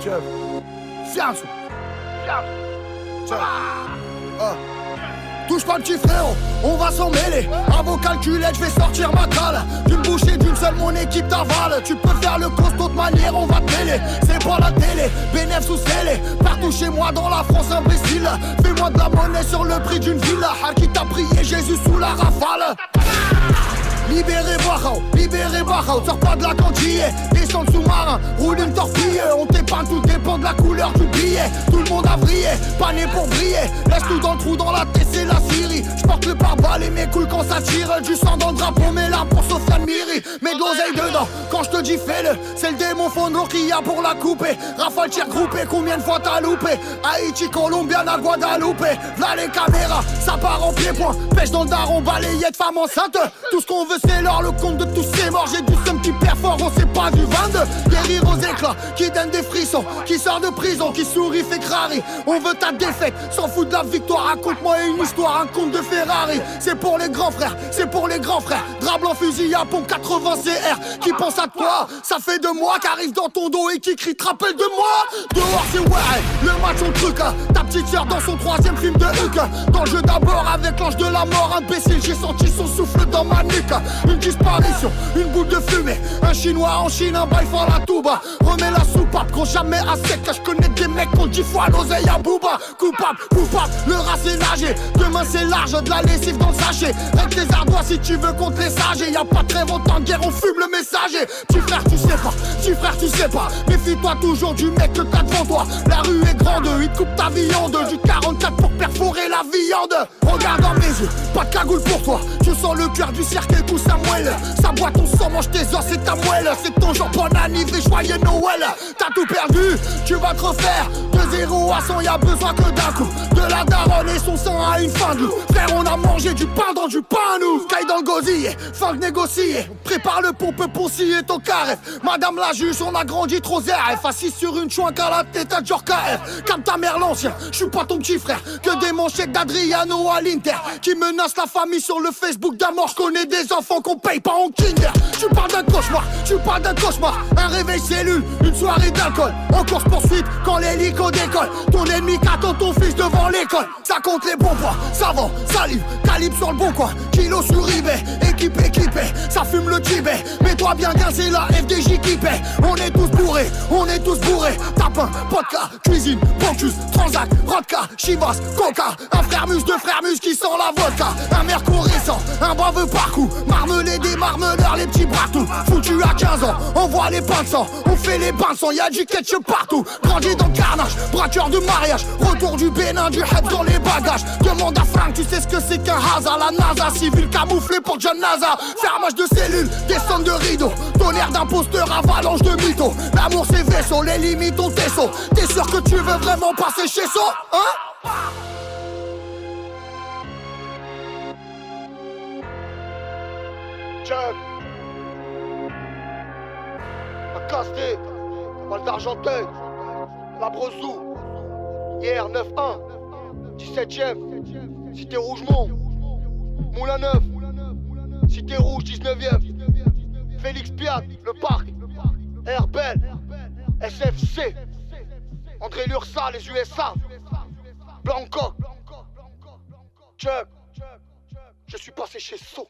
Jeff. Fianço. Touche pas le petit frérot, on va s'en mêler. À vos calculettes, je vais sortir ma cale. D'une bouche et d'une seule, mon équipe t'avale. Tu peux faire le costaud de manière, on va te mêler. C'est pas la télé, bénéf sous scellé. Partout chez moi dans la France, imbécile. Fais-moi de la monnaie sur le prix d'une villa. Qui t'a prié Jésus sous la rafale. Libérez Bahao, sors pas de la cantille. Descends le sous-marin, roule une torpille. On t'épargne, tout dépend de la couleur du billet. Tout le monde a vrillé, pas né pour briller. Laisse tout dans le trou, dans la tête, c'est la Syrie. J'porte le pare-balles et mes couilles quand ça tire. Du sang dans le drapeau, mais là pour Sofiane Miri. Mets de l'oseille dedans, quand je te dis fais-le. C'est le démon Fondro qui a pour la couper. Rafale tir groupé, combien de fois t'as loupé? Haïti, Colombiana, Guadalupe. V'là les caméras, ça part en pied-point. Pêche dans le daron, balayette, femme enceinte. Tout ce qu'on veut c'est l'or, le compte de tous ces morts. J'ai du seum qui perfore, on sait pas du 22. Guérir aux éclats, qui donne des frissons. Qui sort de prison, qui sourit, fait crari. On veut ta défaite, s'en fout de la victoire. Raconte-moi une histoire, un conte de Ferrari. C'est pour les grands frères, c'est pour les grands frères. Drap blanc, fusil à pompe 80 CR. Qui pense à toi, ça fait 2 mois. Qu'arrive dans ton dos et qui crie, te rappelle de moi. Dehors c'est ouais, le match on truc. Ta petite sœur dans son 3e film de Huck. Dans le jeu d'abord avec l'ange de la mort. Imbécile, j'ai senti son souffle dans ma nuque. Une disparition, une boule de fumée. Un chinois en Chine, un bail fort la touba. Remets la soupape, qu'on jamais à sec. Je connais des mecs qu'on 10 fois l'oseille à Booba. Coupable, le rat c'est nager. Demain c'est large, de la lessive dans le sachet. Règle tes ardois si tu veux contre les sages. Et y'a pas de trêve en temps de guerre, on fume le messager. Petit frère tu sais pas. Méfie-toi toujours du mec que t'as devant toi. La rue est grande, il te coupe ta viande. Du 44 pour perforer la viande. Regarde dans mes yeux, pas de cagoule pour toi. Tu sens le cœur du cercle et tout ça moelle. Ça boit ton sang, mange tes os, c'est ta moelle. C'est ton genre, bon anniversaire, joyeux Noël. T'as tout perdu, tu vas te refaire. De 0 à 100, y'a besoin que d'un coup. De la daronne et son sang à une fin de loup. Frère, on a mangé du pain dans du pain, nous. Sky dans le gosier, fin de négocier. Prépare le pompe pour scier ton carré. Madame la juge, on a grandi trop ZRF. Assis sur une chouinque à la tête à KF. Comme ta mère l'ancien, j'suis pas ton petit frère. Que des manchettes d'Adriano à l'Inter. Qui menace la famille sur le Facebook d'amour. J'connais des enfants qu'on paye pas en Kinder. Tu parles d'un cauchemar, un réveil cellule, une soirée d'alcool. En course poursuite quand l'hélico décolle. Ton ennemi qu'attend ton fils devant l'école. Ça compte les bons points, savon, salive, calibre sur le bon coin. Kilo sur eBay, équipé, ça fume le Tibet. Mets-toi bien c'est la FDJ qui paie. On est tous bourrés. Tapin, vodka, cuisine, Bocuse, Transac, Rodka, Chivas, Coca. Un frère mus, 2 frères mus qui sent la vodka. Un mercure récent, un baveux parcours. Marmelé des marmeleurs, les petits bras tout. Foutu à 15 ans, on voit les pains de sang. On fait les bains de sang, y'a du ketchup partout. Grandi dans le carnage, braqueur de mariage. Retour du Bénin, du head dans les bagages. Demande à Frank, tu sais ce que c'est qu'un hasard. La NASA, civil camouflé pour John NASA. Fermage de cellules, descente de rideaux. Tonnerre d'imposteur, avalanche de mythos. L'amour c'est vaisseau, les limites ont tes sauts. T'es sûr que tu veux vraiment passer chez ça, hein? Chuck, la Casté, Val d'Argenteuil, la Brezou, hier 9-1, 17ème, Cité Rougemont, Moulin Neuf, Cité Rouge 19ème, Félix Piat, le Parc, Herbel, SFC, André Lursa, les USA, Blanco, Chuck, je suis passé chez So.